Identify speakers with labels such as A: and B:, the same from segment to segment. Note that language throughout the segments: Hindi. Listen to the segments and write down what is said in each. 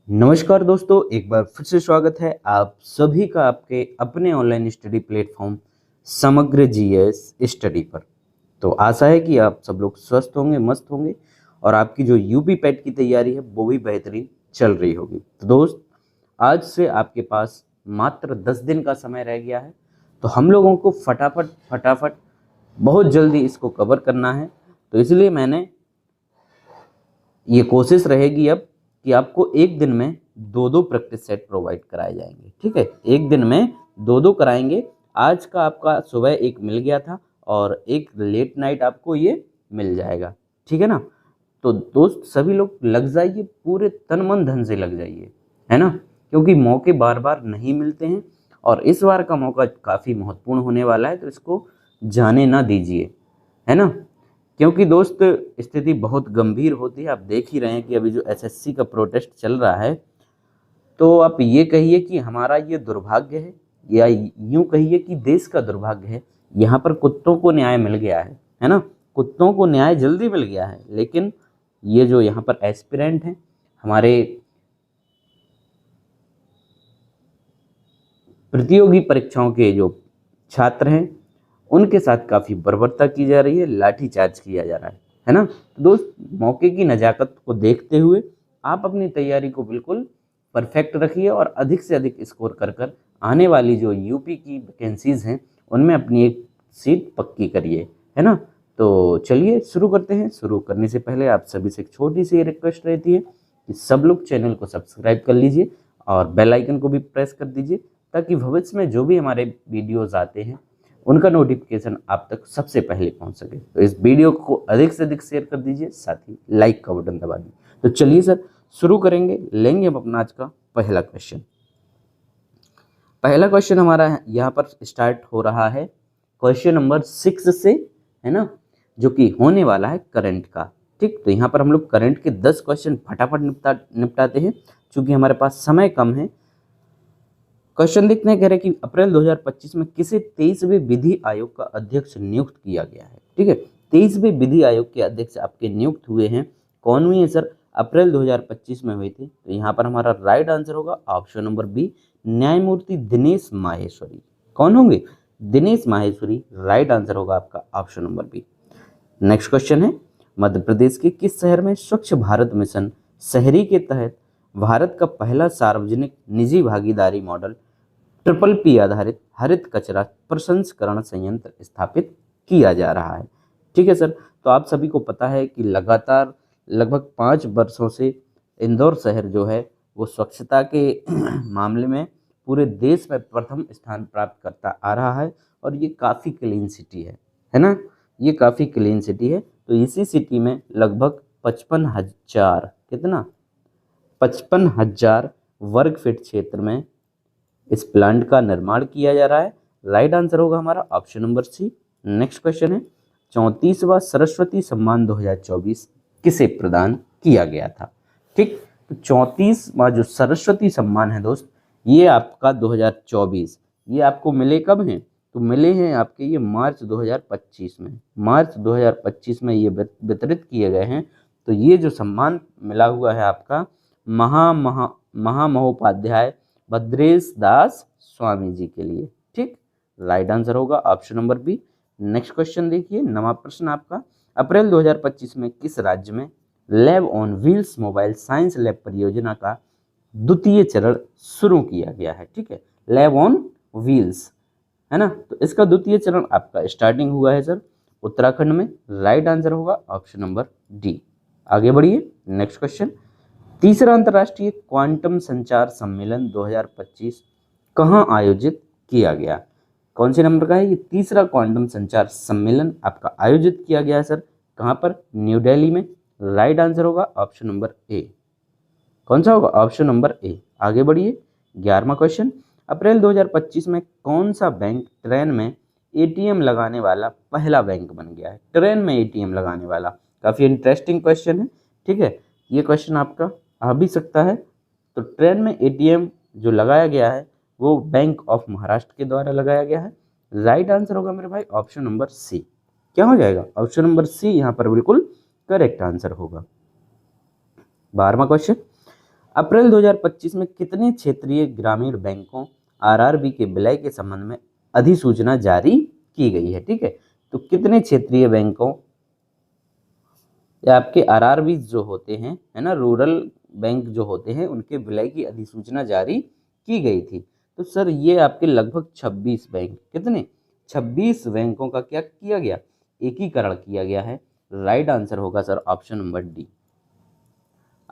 A: नमस्कार दोस्तों, एक बार फिर से स्वागत है आप सभी का आपके अपने ऑनलाइन स्टडी प्लेटफॉर्म समग्र जीएस स्टडी पर। तो आशा है कि आप सब लोग स्वस्थ होंगे, मस्त होंगे और आपकी जो यूपी पैट की तैयारी है वो भी बेहतरीन चल रही होगी। तो दोस्त, आज से आपके पास मात्र 10 दिन का समय रह गया है। तो हम लोगों को फटाफट फटाफट बहुत जल्दी इसको कवर करना है। तो इसलिए मैंने ये कोशिश रहेगी अब कि आपको एक दिन में दो दो प्रैक्टिस सेट प्रोवाइड कराए जाएंगे। ठीक है, एक दिन में दो दो कराएंगे। आज का आपका सुबह एक मिल गया था और एक लेट नाइट आपको ये मिल जाएगा। ठीक है ना। तो दोस्त, सभी लोग लग जाइए, पूरे तन मन धन से लग जाइए, है ना, क्योंकि मौके बार बार नहीं मिलते हैं और इस बार का मौका काफ़ी महत्वपूर्ण होने वाला है। तो इसको जाने ना दीजिए, है ना। क्योंकि दोस्त, स्थिति बहुत गंभीर होती है। आप देख ही रहे हैं कि अभी जो एसएससी का प्रोटेस्ट चल रहा है, तो आप ये कहिए कि हमारा ये दुर्भाग्य है या यूं कहिए कि देश का दुर्भाग्य है। यहाँ पर कुत्तों को न्याय मिल गया है ना। कुत्तों को न्याय जल्दी मिल गया है, लेकिन ये जो यहाँ पर एस्पिरेंट हैं, हमारे प्रतियोगी परीक्षाओं के जो छात्र हैं, उनके साथ काफ़ी बर्बरता की जा रही है, लाठीचार्ज किया जा रहा है ना। तो दोस्त, मौके की नज़ाकत को देखते हुए आप अपनी तैयारी को बिल्कुल परफेक्ट रखिए और अधिक से अधिक स्कोर कर कर आने वाली जो यूपी की वैकेंसीज़ हैं उनमें अपनी एक सीट पक्की करिए, है ना। तो चलिए शुरू करते हैं। शुरू करने से पहले आप सभी से एक छोटी सी रिक्वेस्ट रहती है कि सब लोग चैनल को सब्सक्राइब कर लीजिए और बेल आइकन को भी प्रेस कर दीजिए, ताकि भविष्य में जो भी हमारे वीडियोज़ आते हैं उनका नोटिफिकेशन आप तक सबसे पहले पहुंच सके। तो इस वीडियो को अधिक से अधिक शेयर कर दीजिए, साथ ही लाइक का बटन दबा दीजिए। तो चलिए सर, शुरू करेंगे। लेंगे हम अपना आज का पहला क्वेश्चन। पहला क्वेश्चन हमारा यहाँ पर स्टार्ट हो रहा है क्वेश्चन नंबर 6 से, है ना, जो कि होने वाला है करंट का। ठीक, तो यहाँ पर हम लोग करंट के 10 क्वेश्चन फटाफट निपटाते हैं, चूंकि हमारे पास समय कम है। क्वेश्चन देखते हैं, कह रहे हैं कि अप्रैल 2025 में किसे 23वें विधि आयोग का अध्यक्ष नियुक्त किया गया है। ठीक है, 23वें विधि आयोग के अध्यक्ष आपके नियुक्त हुए हैं। कौन हुए हैं सर? अप्रैल 2025 में हुए थे। तो यहाँ पर हमारा राइट आंसर होगा ऑप्शन नंबर बी, न्यायमूर्ति दिनेश माहेश्वरी। कौन होंगे? दिनेश माहेश्वरी। राइट आंसर होगा आपका option number B. Next question है, मध्य प्रदेश के किस शहर में स्वच्छ भारत मिशन शहरी के तहत भारत का पहला सार्वजनिक निजी भागीदारी मॉडल ट्रिपल पी आधारित हरित कचरा प्रसंस्करण संयंत्र स्थापित किया जा रहा है? ठीक है सर, तो आप सभी को पता है कि लगातार लगभग 5 वर्षों से इंदौर शहर जो है वो स्वच्छता के मामले में पूरे देश में प्रथम स्थान प्राप्त करता आ रहा है और ये काफ़ी क्लीन सिटी है ना। ये काफ़ी क्लीन सिटी है। तो इसी सिटी में लगभग 55,000, कितना, 55,000 वर्ग फीट क्षेत्र में इस प्लांट का निर्माण किया जा रहा है। राइट आंसर होगा हमारा option number C. Next question है, 34वां सरस्वती सम्मान 2024 किसे प्रदान किया गया था? ठीक, तो 34वां जो सरस्वती सम्मान है दोस्त, ये आपका 2024, ये आपको मिले कब हैं? तो मिले हैं आपके ये मार्च 2025 में। मार्च 2025 में ये वितरित किए गए हैं। तो ये जो सम्मान मिला हुआ है आपका महामहोपाध्याय भद्रेश दास स्वामी जी के लिए। ठीक, राइट आंसर होगा option number B. Next question देखिए, नवा प्रश्न आपका, अप्रैल 2025 में किस राज्य में lab on wheels mobile science lab परियोजना का द्वितीय चरण शुरू किया गया है? ठीक है, लैब ऑन व्हील्स, है ना। तो इसका द्वितीय चरण आपका स्टार्टिंग हुआ है सर उत्तराखंड में। राइट आंसर होगा ऑप्शन नंबर डी। आगे बढ़िए, नेक्स्ट क्वेश्चन, तीसरा अंतर्राष्ट्रीय क्वांटम संचार सम्मेलन 2025 कहाँ आयोजित किया गया? कौन से नंबर का है ये? तीसरा क्वांटम संचार सम्मेलन आपका आयोजित किया गया है सर, कहाँ पर? न्यू दिल्ली में। राइट आंसर होगा ऑप्शन नंबर ए। कौन सा होगा? ऑप्शन नंबर ए। आगे बढ़िए, 11वां क्वेश्चन, अप्रैल 2025 में कौन सा बैंक ट्रेन में एटीएम लगाने वाला पहला बैंक बन गया है? ट्रेन में एटीएम लगाने वाला, काफ़ी इंटरेस्टिंग क्वेश्चन है। ठीक है, ये क्वेश्चन आपका आ भी सकता है। तो ट्रेन में एटीएम जो लगाया गया है वो बैंक ऑफ महाराष्ट्र के द्वारा लगाया गया है। राइट आंसर होगा मेरे भाई ऑप्शन नंबर सी। क्या हो जाएगा? ऑप्शन नंबर सी यहाँ पर बिल्कुल करेक्ट आंसर होगा। 12वां क्वेश्चन, अप्रैल 2025 में कितने क्षेत्रीय ग्रामीण बैंकों आरआरबी के विलय के संबंध में अधिसूचना जारी की गई है? ठीक है, तो कितने क्षेत्रीय बैंकों या आपके आरआरबी जो होते हैं, है ना, रूरल बैंक जो होते हैं, उनके विलय की अधिसूचना जारी की गई थी? तो सर ये आपके लगभग 26 बैंक, कितने 26 बैंकों का क्या किया गया? एकीकरण किया गया है। राइट आंसर होगा सर ऑप्शन नंबर डी।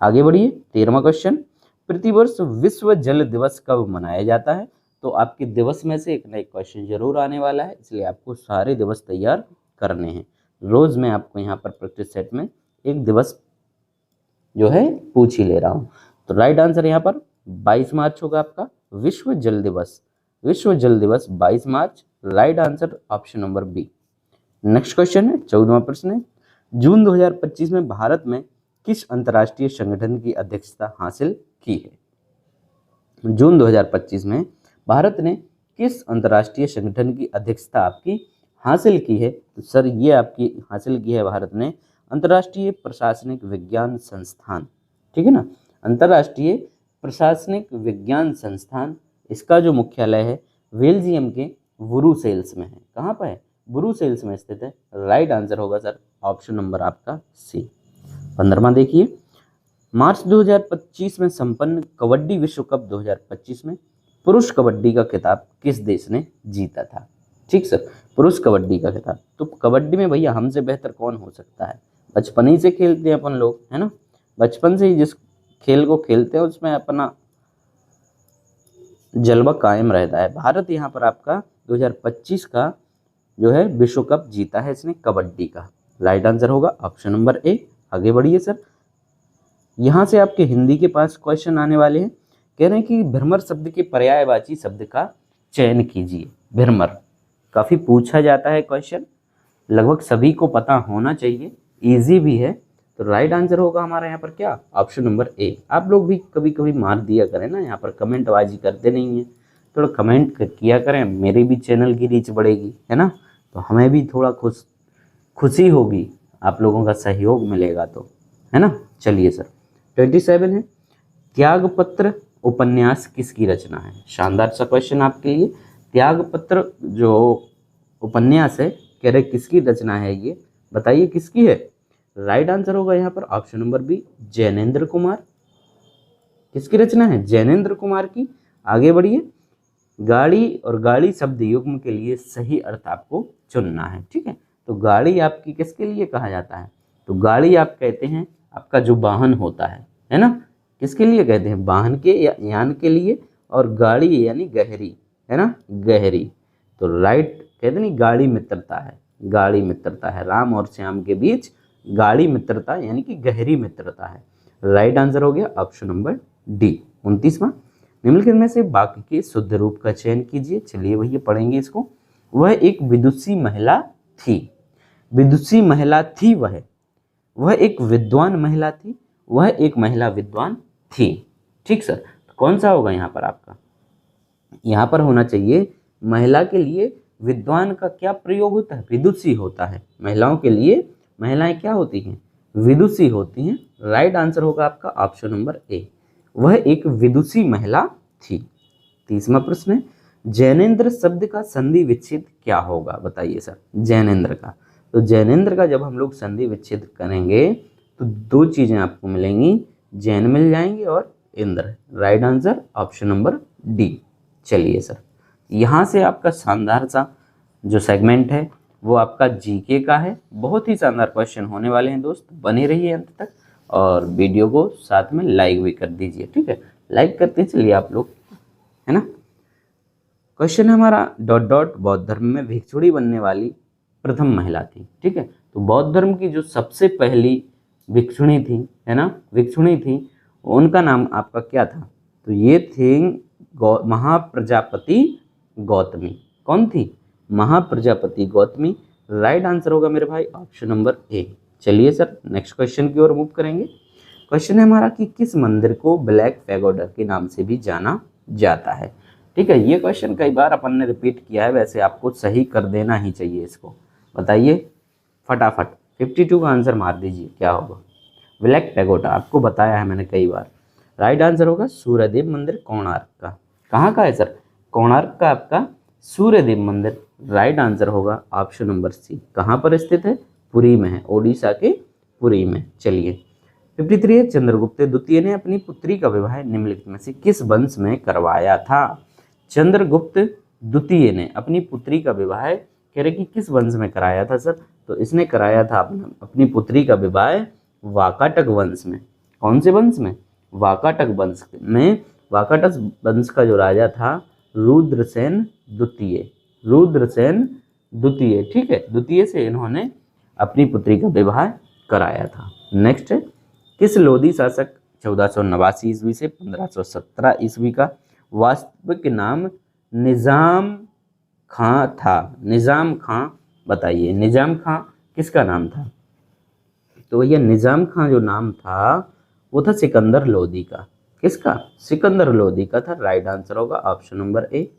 A: आगे बढ़िए, 13वां क्वेश्चन, प्रतिवर्ष विश्व जल दिवस कब मनाया जाता है? तो आपके दिवस में से एक ना एक क्वेश्चन जरूर आने वाला है, इसलिए आपको सारे दिवस तैयार करने हैं। रोज मैं आपको यहाँ पर प्रैक्टिस सेट में एक दिवस जो है पूछ ही ले रहा हूँ। तो राइट आंसर यहाँ पर 22 मार्च होगा आपका विश्व जल दिवस। विश्व जल दिवस 22 मार्च, right answer option number B. Next question है, 14वां प्रश्न है, जून 2025 में भारत में किस अंतर्राष्ट्रीय संगठन की अध्यक्षता हासिल की है? जून 2025 में भारत ने किस अंतर्राष्ट्रीय संगठन की अध्यक्षता आपकी हासिल की है? तो सर ये आपकी हासिल की है भारत ने अंतर्राष्ट्रीय प्रशासनिक विज्ञान संस्थान, ठीक है ना, अंतर्राष्ट्रीय प्रशासनिक विज्ञान संस्थान। इसका जो मुख्यालय है बेल्जियम के ब्रुसेल्स में है। कहाँ पर है? ब्रुसेल्स में स्थित है। राइट आंसर होगा सर ऑप्शन नंबर आपका सी। 15वां देखिए, मार्च 2025 में संपन्न कबड्डी विश्व कप 2025 में पुरुष कबड्डी का खिताब किस देश ने जीता था? ठीक सर, पुरुष कबड्डी का खिताब। तो कबड्डी में भैया हमसे बेहतर कौन हो सकता है? बचपन ही से खेलते हैं अपन लोग, है ना, बचपन से ही जिस खेल को खेलते हैं उसमें अपना जलवा कायम रहता है। भारत यहाँ पर आपका 2025 का जो है विश्व कप जीता है इसने कबड्डी का। राइट आंसर होगा ऑप्शन नंबर ए। आगे बढ़िए सर, यहाँ से आपके हिंदी के पास क्वेश्चन आने वाले हैं। कह रहे हैं कि भ्रमर शब्द के पर्यायवाची शब्द का चयन कीजिए। भ्रमर काफ़ी पूछा जाता है क्वेश्चन, लगभग सभी को पता होना चाहिए, इजी भी है। तो राइट आंसर होगा हमारा यहाँ पर क्या? ऑप्शन नंबर ए। आप लोग भी कभी कभी मार दिया करें ना, यहाँ पर कमेंटबाजी करते नहीं हैं, थोड़ा कमेंट किया करें, मेरे भी चैनल की रीच बढ़ेगी, है ना, तो हमें भी थोड़ा खुशी होगी, आप लोगों का सहयोग मिलेगा तो, है ना। चलिए सर, 27 है, त्यागपत्र उपन्यास किसकी रचना है? शानदार सा क्वेश्चन आपके लिए। त्यागपत्र जो उपन्यास है, कह रहे किसकी रचना है ये, बताइए किसकी है? राइट आंसर होगा यहाँ पर option number B, Jainendra Kumar. किसकी रचना है? जैनेन्द्र कुमार की। आगे बढ़िए, गाड़ी और गाड़ी शब्द युग्म के लिए सही अर्थ आपको चुनना है, ठीक है। तो गाड़ी आपकी किसके लिए कहा जाता है? तो गाड़ी आप कहते हैं आपका जो वाहन होता है ना, किसके लिए कहते हैं? वाहन के या यान के लिए, और गाड़ी यानी गहरी, है ना, गहरी। तो राइट कहते नहीं, गाड़ी मित्रता है, गाड़ी मित्रता है, राम और श्याम के बीच गाड़ी मित्रता यानी कि गहरी मित्रता है। राइट आंसर हो गया ऑप्शन नंबर डी। 29वां, निम्नलिखित में से वाक्य के शुद्ध रूप का चयन कीजिए। चलिए भैया पढ़ेंगे इसको। वह एक विदुषी महिला थी। विदुषी महिला थी वह एक विद्वान महिला थी, वह एक महिला विद्वान थी। ठीक सर, तो कौन सा होगा यहाँ पर आपका? यहाँ पर होना चाहिए महिला के लिए विद्वान का क्या प्रयोग होता है? विदुषी होता है। महिलाओं के लिए महिलाएं क्या होती हैं? विदुषी होती हैं। राइट आंसर होगा आपका ऑप्शन नंबर ए, वह एक विदुषी महिला थी। 30वां प्रश्न है, जैनेन्द्र शब्द का संधि विच्छेद क्या होगा? बताइए सर, जैनेन्द्र का। तो जैनेन्द्र का जब हम लोग संधि विच्छेद करेंगे तो दो चीजें आपको मिलेंगी, जैन मिल जाएंगे और Indra. Right answer option number D. चलिए सर, यहाँ से आपका शानदार सा जो सेगमेंट है वो आपका जीके का है। बहुत ही शानदार क्वेश्चन होने वाले हैं दोस्त, बने रहिए अंत तक और वीडियो को साथ में लाइक भी कर दीजिए, ठीक है। लाइक करते चलिए आप लोग, है ना। क्वेश्चन हमारा डॉट डॉट बौद्ध धर्म में भिक्षुणी बनने वाली प्रथम महिला थी, ठीक है। तो बौद्ध धर्म की जो सबसे पहली भिक्षुणी थी, है ना, भिक्षुणी थी, उनका नाम आपका क्या था? तो ये थी महाप्रजापति गौतमी। कौन थी? महाप्रजापति गौतमी। राइट आंसर होगा मेरे भाई ऑप्शन नंबर ए। चलिए सर, नेक्स्ट क्वेश्चन की ओर मूव करेंगे। क्वेश्चन है हमारा कि किस मंदिर को ब्लैक पैगोडा के नाम से भी जाना जाता है? ठीक है, ये क्वेश्चन कई बार अपन ने रिपीट किया है, वैसे आपको सही कर देना ही चाहिए इसको। बताइए फटाफट, 52 का आंसर मार दीजिए, क्या होगा? ब्लैक पैगोडा आपको बताया है मैंने कई बार। राइट आंसर होगा सूर्यदेव मंदिर कोणार्क का। कहाँ का है सर? कोणार्क का आपका सूर्यदेव मंदिर। राइट आंसर होगा ऑप्शन नंबर सी। कहाँ पर स्थित है? पुरी में है, ओडिशा के पुरी में। चलिए 53 है, चंद्रगुप्त द्वितीय ने अपनी पुत्री का विवाह निम्नलिखित में से किस वंश में करवाया था? चंद्रगुप्त द्वितीय ने अपनी पुत्री का विवाह कह रहे कि किस वंश में कराया था सर? तो इसने कराया था अपनी पुत्री का विवाह वाकाटक वंश में। कौन से वंश में? वाकाटक वंश में। वाकाटक वंश का जो राजा था रुद्रसेन द्वितीय, रुद्रसेन द्वितीय, ठीक है, द्वितीय से इन्होंने अपनी पुत्री का विवाह कराया था। नेक्स्ट है, किस लोधी शासक 1489 ईस्वी से 1517 ईस्वी का वास्तविक नाम निजाम खां था? निजाम खां बताइए, निजाम खां किसका नाम था? तो भैया निजाम खां जो नाम था वो था सिकंदर लोधी का। किसका? सिकंदर लोधी का था। राइट आंसर होगा ऑप्शन नंबर ए।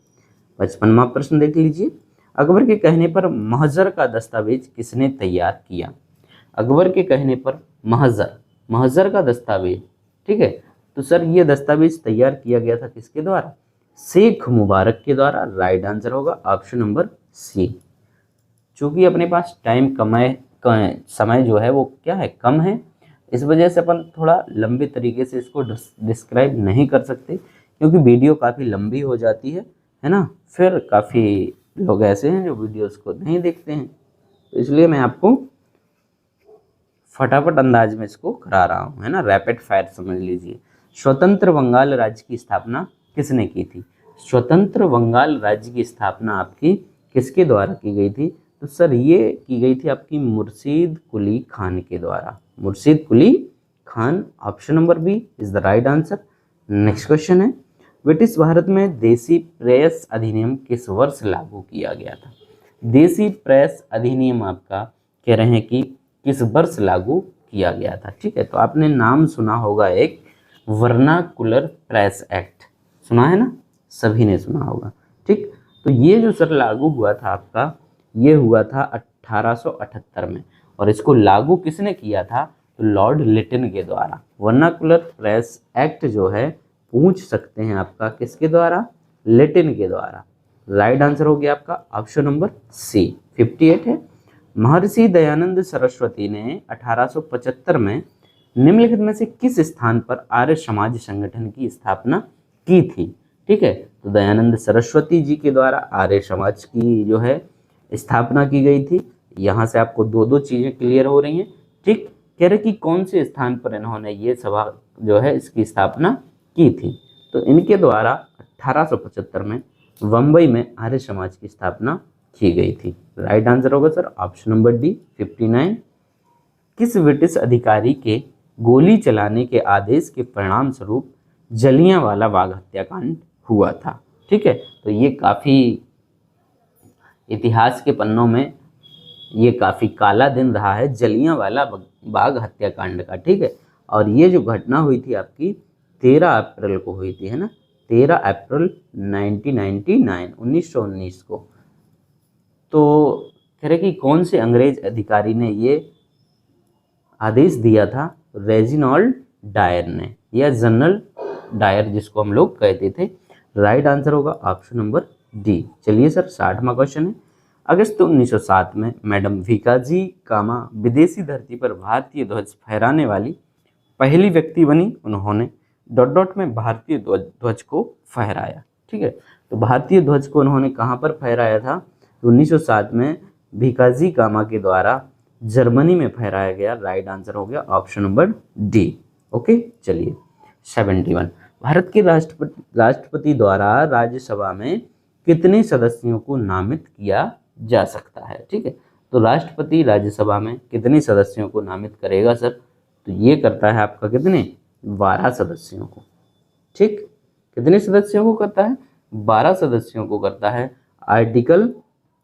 A: 55वां प्रश्न देख लीजिए, अकबर के कहने पर महजर का दस्तावेज किसने तैयार किया? अकबर के कहने पर महजर का दस्तावेज, ठीक है, तो सर ये दस्तावेज तैयार किया गया था किसके द्वारा? शेख मुबारक के द्वारा। राइट आंसर होगा ऑप्शन नंबर सी। चूंकि अपने पास समय जो है वो क्या है, कम है, इस वजह से अपन थोड़ा लंबे तरीके से इसको डिस्क्राइब नहीं कर सकते, क्योंकि वीडियो काफ़ी लंबी हो जाती है ना। फिर काफ़ी लोग ऐसे हैं जो वीडियोस को नहीं देखते हैं, तो इसलिए मैं आपको फटाफट अंदाज में इसको करा रहा हूँ, है ना, रैपिड फायर समझ लीजिए। स्वतंत्र बंगाल राज्य की स्थापना किसने की थी? स्वतंत्र बंगाल राज्य की स्थापना आपकी किसके द्वारा की गई थी? तो सर ये की गई थी आपकी मुर्शीद कुली खान के द्वारा। Murshid Quli Khan, option number B is the right answer. Next question है, ब्रिटिश भारत में देसी प्रेस अधिनियम किस वर्ष लागू किया गया था? देसी प्रेस अधिनियम आपका कह रहे हैं कि किस वर्ष लागू किया गया था? ठीक है, तो आपने नाम सुना होगा एक वर्नाकुलर प्रेस एक्ट, सुना है ना, सभी ने सुना होगा। ठीक, तो ये जो सर लागू हुआ था आपका, ये हुआ था 1878 में, और इसको लागू किसने किया था? तो लॉर्ड लिटन के द्वारा। वर्नाकुलर प्रेस एक्ट जो है पूछ सकते हैं आपका किसके द्वारा? लिटन के द्वारा। राइट आंसर हो गया आपका ऑप्शन नंबर सी। 58 है, महर्षि दयानंद सरस्वती ने 1875 में निम्नलिखित में से किस स्थान पर आर्य समाज संगठन की स्थापना की थी? ठीक है, तो दयानंद सरस्वती जी के द्वारा आर्य समाज की जो है स्थापना की गई थी। यहाँ से आपको दो चीजें क्लियर हो रही हैं। ठीक, कह रहे कि कौन से स्थान पर इन्होंने ये सभा जो है इसकी स्थापना की थी? तो इनके द्वारा 1875 में बम्बई में आर्य समाज की स्थापना की गई थी। राइट आंसर होगा सर ऑप्शन नंबर डी 59। किस ब्रिटिश अधिकारी के गोली चलाने के आदेश के परिणाम स्वरूप जलियांवाला बाग हत्याकांड हुआ था? ठीक है, तो ये काफ़ी इतिहास के पन्नों में ये काफ़ी काला दिन रहा है, जलियांवाला बाग हत्याकांड का। ठीक है, और ये जो घटना हुई थी आपकी 13 अप्रैल को हुई थी, है ना, 13 अप्रैल 1919 को। तो कह रहे कि कौन से अंग्रेज अधिकारी ने ये आदेश दिया था? रेजिनॉल्ड डायर ने, या जनरल डायर जिसको हम लोग कहते थे। राइट आंसर होगा ऑप्शन नंबर डी। चलिए सर 60वां क्वेश्चन है, अगस्त 1907 में मैडम भीकाजी कामा विदेशी धरती पर भारतीय ध्वज फहराने वाली पहली व्यक्ति बनी। उन्होंने ... में भारतीय ध्वज को फहराया। ठीक है, तो भारतीय ध्वज को उन्होंने कहाँ पर फहराया था? 1907 में भीकाजी कामा के द्वारा जर्मनी में फहराया गया। राइट आंसर हो गया ऑप्शन नंबर डी। ओके, चलिए 71, भारत के राष्ट्रपति द्वारा राज्यसभा में कितने सदस्यों को नामित किया जा सकता है? ठीक है, तो राष्ट्रपति राज्यसभा में कितने सदस्यों को नामित करेगा सर? तो ये करता है आपका कितने? 12 सदस्यों को। ठीक, कितने सदस्यों को करता है? 12 सदस्यों को करता है आर्टिकल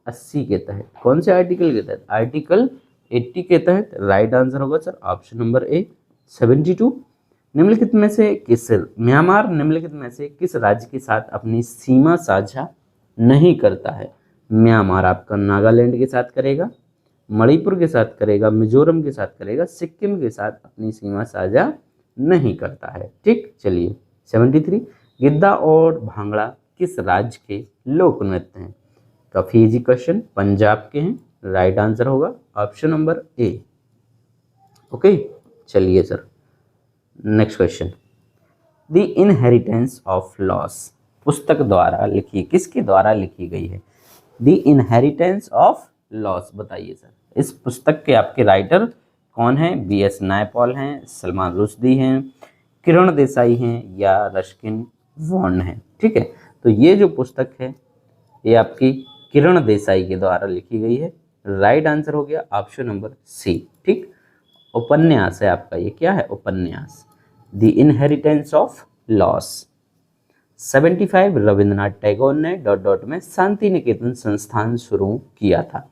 A: 80 के तहत। कौन से आर्टिकल के तहत? आर्टिकल 80 के तहत। राइट आंसर होगा सर ऑप्शन नंबर ए 72। निम्नलिखित में से म्यांमार निम्नलिखित में से किस राज्य के साथ अपनी सीमा साझा नहीं करता है? म्यांमार आपका नागालैंड के साथ करेगा, मणिपुर के साथ करेगा, मिजोरम के साथ करेगा, सिक्किम के साथ अपनी सीमा साझा नहीं करता है। ठीक, चलिए 73, गिद्दा और भांगड़ा किस राज्य के लोक नृत्य हैं? काफी इजी क्वेश्चन, पंजाब के हैं। राइट आंसर होगा ऑप्शन नंबर ए। ओके, चलिए sir next question, the inheritance of loss पुस्तक द्वारा लिखी, किसके द्वारा लिखी गई है? द इनहेरिटेंस ऑफ लॉस, बताइए सर इस पुस्तक के आपके राइटर कौन हैं? बी.एस. नायपॉल हैं, सलमान रुश्दी हैं, किरण देसाई हैं या रस्किन बॉन्ड हैं? ठीक है, तो ये जो पुस्तक है ये आपकी किरण देसाई के द्वारा लिखी गई है। राइट आंसर हो गया ऑप्शन नंबर सी। ठीक, उपन्यास है आपका, ये क्या है? उपन्यास, the inheritance of loss. 75, Rabindranath Tagore ने डॉट डॉट में शांति निकेतन संस्थान शुरू किया था।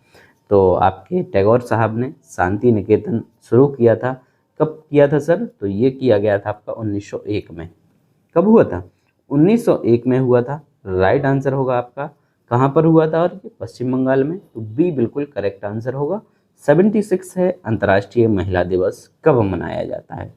A: तो आपके टैगोर साहब ने शांति निकेतन शुरू किया था, कब किया था सर? तो ये किया गया था आपका 1901 में। कब हुआ था? 1901 में हुआ था। राइट आंसर होगा आपका, कहाँ पर हुआ था? और ये पश्चिम बंगाल में, तो बी बिल्कुल करेक्ट आंसर होगा। 76 है, अंतर्राष्ट्रीय महिला दिवस कब मनाया जाता है?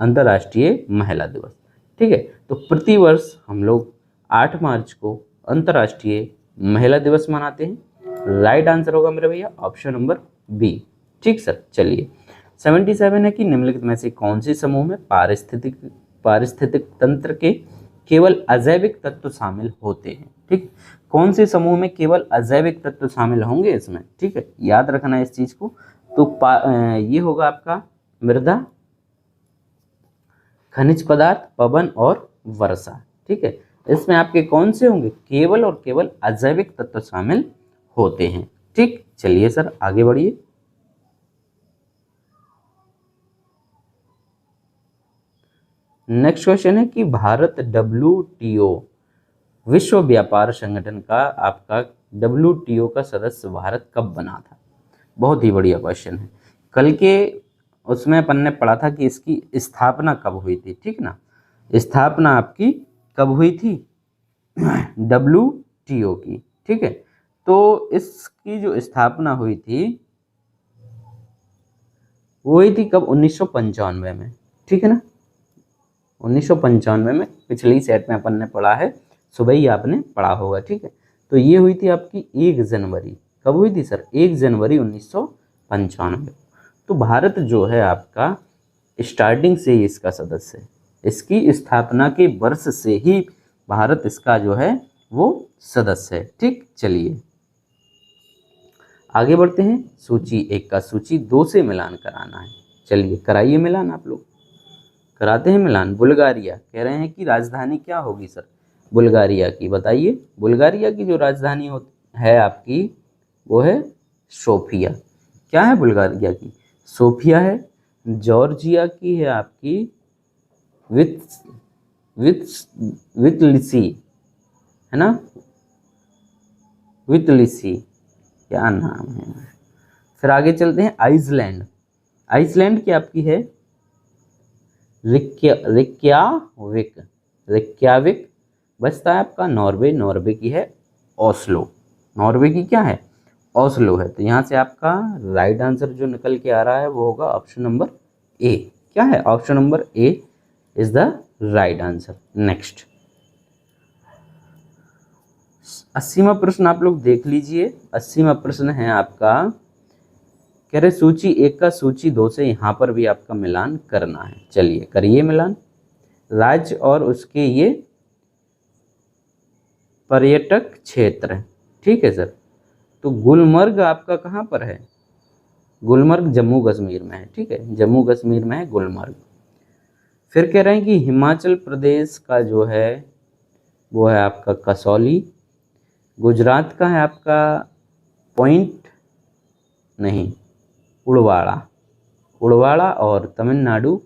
A: अंतर्राष्ट्रीय महिला दिवस। ठीक है, तो प्रतिवर्ष हम लोग 8 मार्च को अंतर्राष्ट्रीय महिला दिवस मनाते हैं। राइट आंसर होगा मेरे भैया ऑप्शन नंबर बी। ठीक सर, चलिए 77 है कि निम्नलिखित में से कौन से समूह में पारिस्थितिक तंत्र के केवल अजैविक तत्व शामिल होते हैं? ठीक, कौन से समूह में केवल अजैविक तत्व शामिल होंगे इसमें? ठीक है, याद रखना इस चीज को। तो ये होगा आपका मृदा, खनिज पदार्थ, पवन और वर्षा। ठीक है, इसमें आपके कौन से होंगे? केवल और केवल अजैविक तत्व शामिल होते हैं। ठीक, चलिए सर आगे बढ़िए। नेक्स्ट क्वेश्चन है कि भारत WTO विश्व व्यापार संगठन का आपका WTO का सदस्य भारत कब बना था? बहुत ही बढ़िया क्वेश्चन है। कल के उसमें अपन ने पढ़ा था कि इसकी स्थापना कब हुई थी। ठीक ना, स्थापना आपकी कब हुई थी? WTO की। ठीक है, तो इसकी जो स्थापना हुई थी वो हुई थी कब? 1995 में। ठीक है ना, 1995 में, पिछली सेट में अपन ने पढ़ा है, सुबह ही आपने पढ़ा होगा। ठीक है, तो ये हुई थी आपकी 1 जनवरी। कब हुई थी सर? 1 जनवरी 1995। तो भारत जो है आपका स्टार्टिंग से ही इसका सदस्य है, इसकी स्थापना के वर्ष से ही भारत इसका जो है वो सदस्य है। ठीक, चलिए आगे बढ़ते हैं। सूची 1 का सूची 2 से मिलान कराना है। चलिए कराइए मिलान, आप लोग कराते हैं मिलान। बुल्गारिया कह रहे हैं कि राजधानी क्या होगी सर बुल्गारिया की? बताइए, बुल्गारिया की जो राजधानी है आपकी वो है सोफिया। क्या है बुल्गारिया की? सोफिया है। जॉर्जिया की है आपकी वितलिसी, है ना, वितलिसी, क्या नाम है। फिर आगे चलते हैं। आइसलैंड, आइसलैंड की आपकी है रिक्याविक, रिक्याविक। बचता है आपका नॉर्वे, नॉर्वे की है ओस्लो, नॉर्वे की क्या है? ओस्लो है। तो यहाँ से आपका राइट आंसर जो निकल के आ रहा है वो होगा ऑप्शन नंबर ए। क्या है? Option number A is the right answer. Next 80वां प्रश्न आप लोग देख लीजिए। 80वां प्रश्न है आपका, कह रहे सूची 1 का सूची 2 से यहाँ पर भी आपका मिलान करना है। चलिए करिए मिलान। राज्य और उसके ये पर्यटक क्षेत्र, ठीक है सर। तो गुलमर्ग आपका कहाँ पर है? गुलमर्ग जम्मू कश्मीर में है। ठीक है, जम्मू कश्मीर में है गुलमर्ग। फिर कह रहे हैं कि हिमाचल प्रदेश का जो है वो है आपका कसौली। गुजरात का है आपका पॉइंट नहीं, उड़वाड़ा, उड़वाड़ा। और तमिलनाडु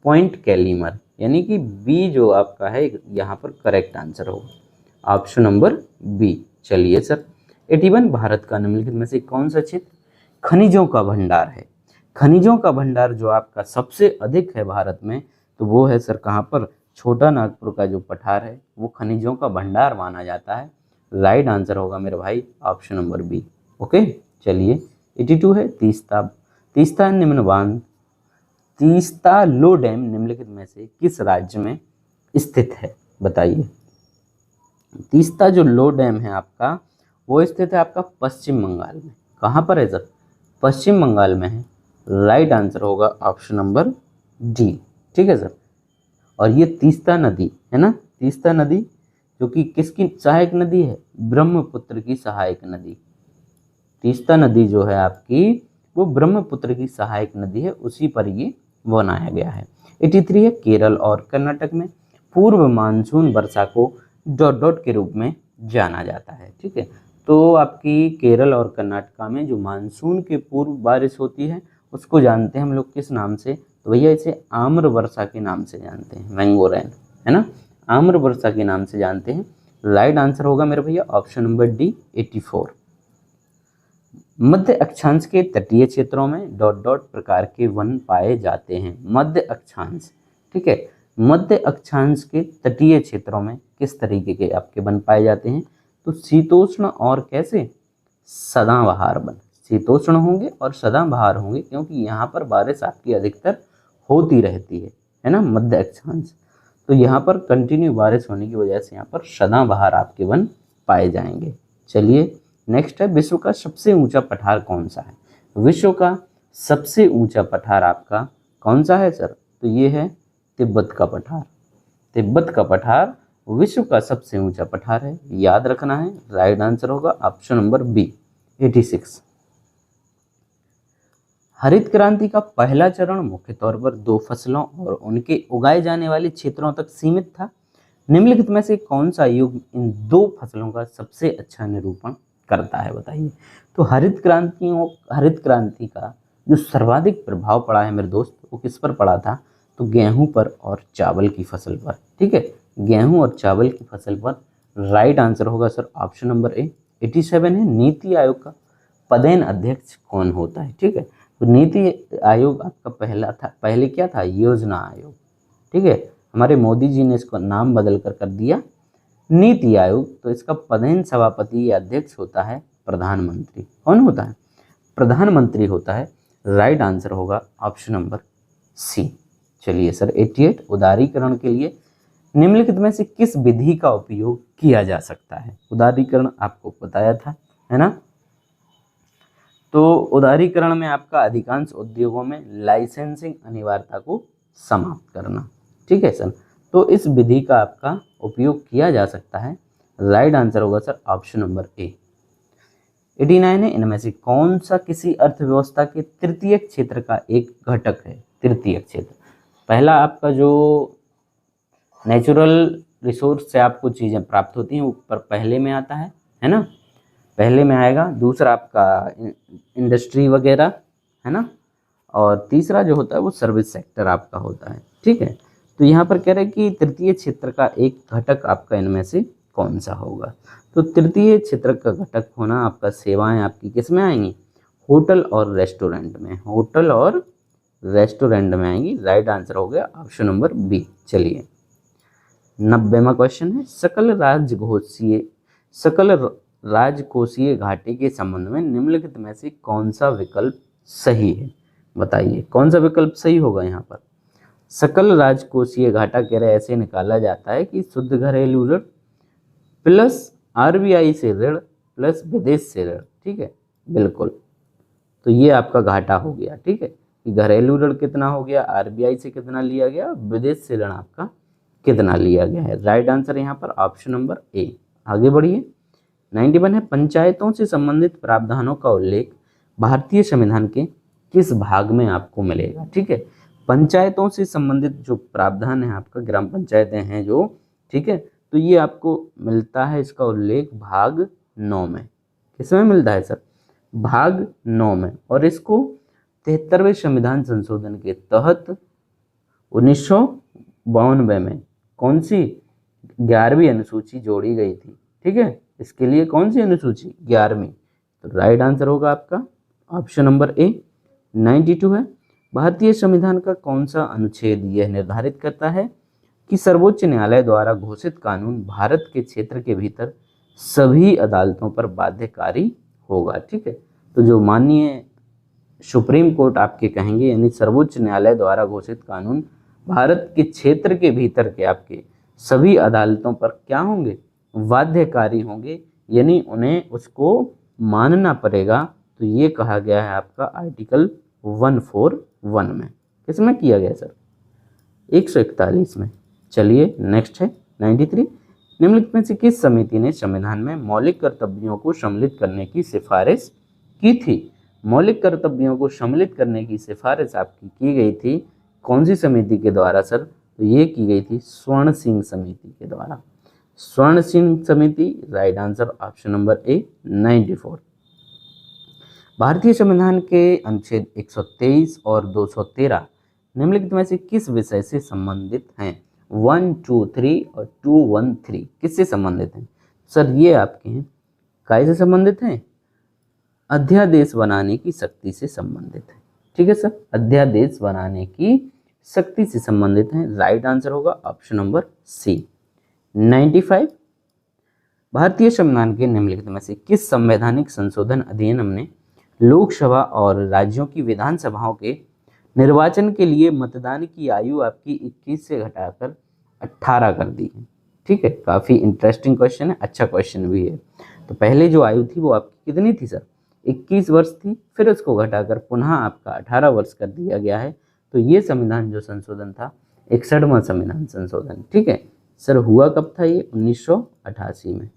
A: पॉइंट कैलीमर, यानी कि बी जो आपका है यहाँ पर करेक्ट आंसर होगा ऑप्शन नंबर बी। चलिए सर 81, भारत का निम्नलिखित में से कौन सा क्षेत्र खनिजों का भंडार है? खनिजों का भंडार जो आपका सबसे अधिक है भारत में, तो वो है सर कहाँ पर? छोटा नागपुर का जो पठार है वो खनिजों का भंडार माना जाता है। राइट आंसर होगा मेरे भाई ऑप्शन नंबर बी। ओके, चलिए 82 है तीस्ता, तीस्ता निम्न बांध तीस्ता लो डैम निम्नलिखित में से किस राज्य में स्थित है? बताइए। तीस्ता जो लो डैम है आपका वो स्थित है आपका पश्चिम बंगाल में। कहाँ पर है सर? पश्चिम बंगाल में है। राइट आंसर होगा ऑप्शन नंबर डी। ठीक है सर। और ये तीस्ता नदी है ना, तीस्ता नदी जो कि किसकी सहायक नदी है? ब्रह्मपुत्र की सहायक नदी। तीस्ता नदी जो है आपकी वो ब्रह्मपुत्र की सहायक नदी है, उसी पर ये बनाया गया है। 83 है केरल और कर्नाटक में पूर्व मानसून वर्षा को डॉट डॉट के रूप में जाना जाता है। ठीक है, तो आपकी केरल और कर्नाटका में जो मानसून के पूर्व बारिश होती है उसको जानते हैं हम लोग किस नाम से? तो भैया इसे आम्र वर्षा के नाम से जानते हैं, मैंगो रेन, है ना, आम्र वर्षा के नाम से जानते हैं। राइट आंसर होगा मेरे भैया ऑप्शन नंबर डी 84। मध्य अक्षांश के तटीय क्षेत्रों में डॉट डॉट प्रकार के वन पाए जाते हैं। मध्य अक्षांश, ठीक है, मध्य अक्षांश के तटीय क्षेत्रों में किस तरीके के आपके वन पाए जाते हैं? तो शीतोष्ण और कैसे सदाबहार वन, शीतोष्ण होंगे और सदाबहार होंगे, क्योंकि यहाँ पर बारिश आपकी अधिकतर होती रहती है ना, मध्य अक्षांश। तो यहाँ पर कंटिन्यू बारिश होने की वजह से यहाँ पर सदाबहार आपके वन पाए जाएंगे। चलिए नेक्स्ट है, विश्व का सबसे ऊंचा पठार कौन सा है? विश्व का सबसे ऊंचा पठार आपका कौन सा है सर? तो ये है तिब्बत का पठार। तिब्बत का पठार विश्व का सबसे ऊंचा पठार है, याद रखना है। राइट आंसर होगा ऑप्शन नंबर बी 86। हरित क्रांति का पहला चरण मुख्य तौर पर 2 फसलों और उनके उगाए जाने वाले क्षेत्रों तक सीमित था। निम्नलिखित में से कौन सा युग इन 2 फसलों का सबसे अच्छा निरूपण करता है? बताइए। तो हरित क्रांति का जो सर्वाधिक प्रभाव पड़ा है मेरे दोस्त, वो किस पर पड़ा था? तो गेहूं पर और चावल की फसल पर। ठीक है, गेहूं और चावल की फसल पर। राइट आंसर होगा सर ऑप्शन नंबर ए 87 है। नीति आयोग का पदेन अध्यक्ष कौन होता है? ठीक है, तो नीति आयोग आपका पहला था, पहले क्या था? योजना आयोग। ठीक है, हमारे मोदी जी ने इसको नाम बदल कर दिया नीति आयोग। तो इसका पदेन सभापति या अध्यक्ष होता है प्रधानमंत्री। कौन होता है? प्रधानमंत्री होता है। राइट आंसर होगा ऑप्शन नंबर सी। चलिए सर 88, उदारीकरण के लिए निम्नलिखित में से किस विधि का उपयोग किया जा सकता है? उदारीकरण आपको बताया था, है ना। तो उदारीकरण में आपका अधिकांश उद्योगों में लाइसेंसिंग अनिवार्यता को समाप्त करना। ठीक है सर, तो इस विधि का आपका उपयोग किया जा सकता है। राइट आंसर होगा सर ऑप्शन नंबर ए 89 है। इनमें से कौन सा किसी अर्थव्यवस्था के तृतीय क्षेत्र का एक घटक है? तृतीय क्षेत्र, पहला आपका जो नेचुरल रिसोर्स से आपको चीज़ें प्राप्त होती हैं ऊपर पहले में आता है ना, पहले में आएगा। दूसरा आपका इंडस्ट्री वगैरह, है ना, और तीसरा जो होता है वो सर्विस सेक्टर आपका होता है। ठीक है, तो यहाँ पर कह रहे हैं कि तृतीय क्षेत्र का एक घटक आपका इनमें से कौन सा होगा? तो तृतीय क्षेत्र का घटक होना आपका सेवाएं आपकी किस में आएंगी? होटल और रेस्टोरेंट में, होटल और रेस्टोरेंट में आएंगी। राइट आंसर हो गया ऑप्शन नंबर बी। चलिए 90वां क्वेश्चन है, सकल राजकोषीय घाटे के संबंध में निम्नलिखित में से कौन सा विकल्प सही है? बताइए कौन सा विकल्प सही होगा यहाँ पर? सकल राजकोषीय घाटा कह रहे ऐसे निकाला जाता है कि शुद्ध घरेलू ऋण प्लस आरबीआई से ऋण प्लस विदेश से ऋण। ठीक है, बिल्कुल, तो ये आपका घाटा हो गया। ठीक है, कि घरेलू ऋण कितना हो गया, आरबीआई से कितना लिया गया, विदेश से ऋण आपका कितना लिया गया है। राइट आंसर यहाँ पर ऑप्शन नंबर ए। आगे बढ़िए 91 है, पंचायतों से संबंधित प्रावधानों का उल्लेख भारतीय संविधान के किस भाग में आपको मिलेगा? ठीक है, पंचायतों से संबंधित जो प्रावधान है आपका, ग्राम पंचायतें हैं जो, ठीक है, तो ये आपको मिलता है इसका उल्लेख भाग 9 में। किसमें मिलता है सर? भाग 9 में। और इसको 73वें संविधान संशोधन के तहत 1992 में कौन सी 11वीं अनुसूची जोड़ी गई थी? ठीक है, इसके लिए कौन सी अनुसूची? 11वीं। तो राइट आंसर होगा आपका ऑप्शन नंबर ए 92 है। भारतीय संविधान का कौन सा अनुच्छेद यह निर्धारित करता है कि सर्वोच्च न्यायालय द्वारा घोषित कानून भारत के क्षेत्र के भीतर सभी अदालतों पर बाध्यकारी होगा? ठीक है, तो जो माननीय सुप्रीम कोर्ट आपके कहेंगे, यानी सर्वोच्च न्यायालय द्वारा घोषित कानून भारत के क्षेत्र के भीतर के आपके सभी अदालतों पर क्या होंगे, बाध्यकारी होंगे, यानी उन्हें उसको मानना पड़ेगा। तो ये कहा गया है आपका आर्टिकल 141 में। किसमें किया गया सर? 141 में। चलिए नेक्स्ट है 93। निम्नलिखित में से किस समिति ने संविधान में मौलिक कर्तव्यों को सम्मिलित करने की सिफारिश की थी? मौलिक कर्तव्यों को सम्मिलित करने की सिफारिश आपकी की गई थी कौन सी समिति के द्वारा सर? तो ये की गई थी स्वर्ण सिंह समिति के द्वारा। स्वर्ण सिंह समिति, राइट आंसर ऑप्शन नंबर ए 94। भारतीय संविधान के अनुच्छेद 123 और 213 निम्नलिखित में से किस विषय से संबंधित हैं? 1, 2, 3 और 2, 1, 3 किससे संबंधित हैं सर? ये आपके हैं काय से संबंधित हैं? अध्यादेश बनाने की शक्ति से संबंधित है। ठीक है सर, अध्यादेश बनाने की शक्ति से संबंधित है। राइट आंसर होगा ऑप्शन नंबर सी 95। भारतीय संविधान के निम्नलिखित में से किस संवैधानिक संशोधन अधिनियम ने लोकसभा और राज्यों की विधानसभाओं के निर्वाचन के लिए मतदान की आयु आपकी 21 से घटाकर 18 कर दी है? ठीक है, काफ़ी इंटरेस्टिंग क्वेश्चन है, अच्छा क्वेश्चन भी है। तो पहले जो आयु थी वो आपकी कितनी थी सर? 21 वर्ष थी, फिर उसको घटाकर पुनः आपका 18 वर्ष कर दिया गया है। तो ये संविधान जो संशोधन था 61वां संविधान संशोधन। ठीक है सर, हुआ कब था ये? 1988 में।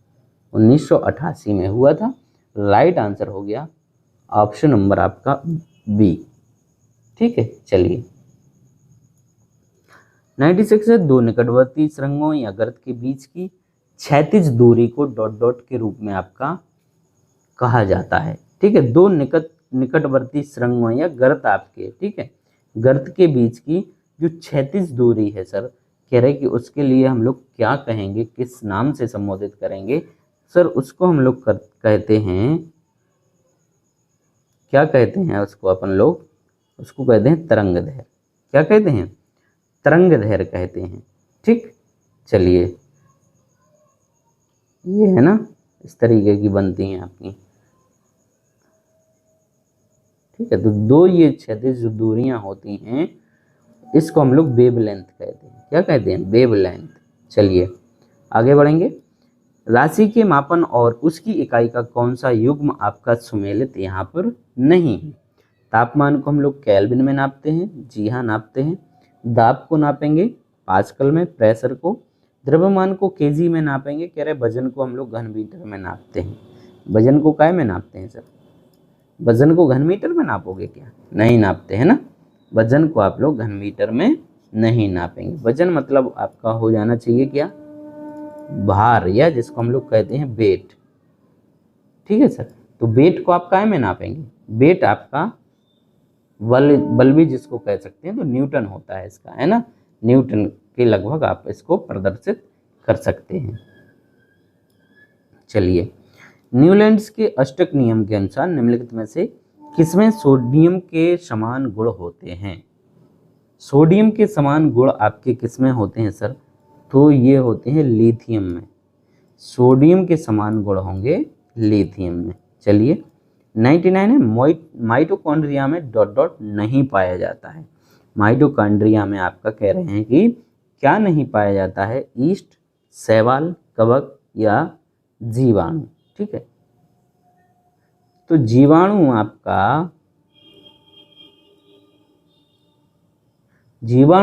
A: 1988 में हुआ था। राइट आंसर हो गया ऑप्शन नंबर आपका बी। ठीक है, चलिए 96 है। दो निकटवर्ती सुरंगों या गर्त के बीच की क्षैतिज दूरी को डॉट डॉट के रूप में आपका कहा जाता है। ठीक है, दो निकटवर्ती सुरंगों या गर्त आपके, ठीक है, गर्त के बीच की जो क्षैतिज दूरी है सर, कह रहे कि उसके लिए हम लोग क्या कहेंगे, किस नाम से संबोधित करेंगे सर? उसको हम लोग कहते हैं, क्या कहते हैं उसको अपन लोग? उसको कहते हैं तरंग दैर्घ्य। क्या कहते हैं? तरंग दैर्घ्य कहते हैं। ठीक, चलिए ये है ना, इस तरीके की बनती हैं आपकी। ठीक है, तो दो ये क्षैतिज जो दूरियां होती हैं इसको हम लोग वेवलेंथ कहते हैं। क्या कहते हैं? वेवलेंथ। चलिए आगे बढ़ेंगे। राशि के मापन और उसकी इकाई का कौन सा युग्म आपका सुमेलित यहाँ पर नहीं है? तापमान को हम लोग केल्विन में नापते हैं, जी हाँ नापते हैं। दाब को नापेंगे पास्कल में, प्रेशर को, द्रव्यमान को केजी में नापेंगे, कह रहे वजन को हम लोग घन मीटर में नापते हैं। वजन को काय में नापते हैं सर? वजन को घन मीटर में नापोगे क्या? नहीं नापते हैं ना, वजन को आप लोग घन मीटर में नहीं नापेंगे। वजन मतलब आपका हो जाना चाहिए क्या? भार, या जिसको हम लोग कहते हैं वेट। ठीक है सर, तो वेट को आप काय में नापेंगे? वेट आपका बल भी जिसको कह सकते हैं तो न्यूटन होता है इसका, है ना, न्यूटन के लगभग आप इसको प्रदर्शित कर सकते हैं। चलिए न्यूलैंड्स के अष्टक नियम के अनुसार निम्नलिखित में से किसमें सोडियम के समान गुण होते हैं? सोडियम के समान गुण आपके किसमें होते हैं सर? तो ये होते हैं लिथियम में। सोडियम के समान गुण होंगे लिथियम में। चलिए 99 है। माइटोकॉन्ड्रिया में डॉट डॉट नहीं पाया जाता है। माइटोकॉन्ड्रिया में आपका कह रहे हैं कि क्या नहीं पाया जाता है? ईस्ट, शैवाल, कवक या जीवाणु। ठीक है, तो जीवाणु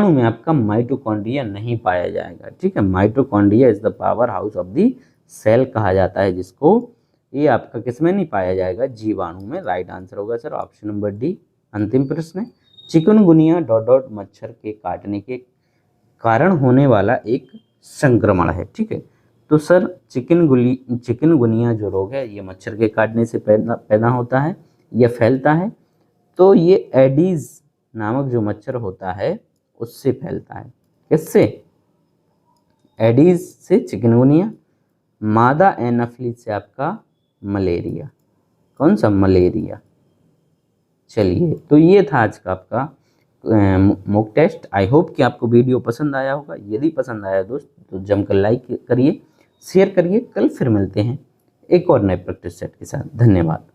A: में आपका माइटोकॉन्ड्रिया नहीं पाया जाएगा। ठीक है, mitochondria is the power house of the cell कहा जाता है जिसको, ये आपका किसमें नहीं पाया जाएगा? जीवाणु में। राइट आंसर होगा सर ऑप्शन नंबर डी। अंतिम प्रश्न है, चिकनगुनिया डॉट डॉट मच्छर के काटने के कारण होने वाला एक संक्रमण है। ठीक है, तो सर चिकनगुनिया जो रोग है ये मच्छर के काटने से पैदा होता है या फैलता है। तो ये एडीज नामक जो मच्छर होता है उससे फैलता है। किससे? एडीज से चिकनगुनिया, मादा एनाफ्लिस से आपका मलेरिया। कौन सा? मलेरिया। चलिए तो ये था आज का आपका मॉक टेस्ट। आई होप कि आपको वीडियो पसंद आया होगा। यदि पसंद आया दोस्त तो जमकर लाइक करिए, शेयर करिए। कल फिर मिलते हैं एक और नए प्रैक्टिस सेट के साथ। धन्यवाद।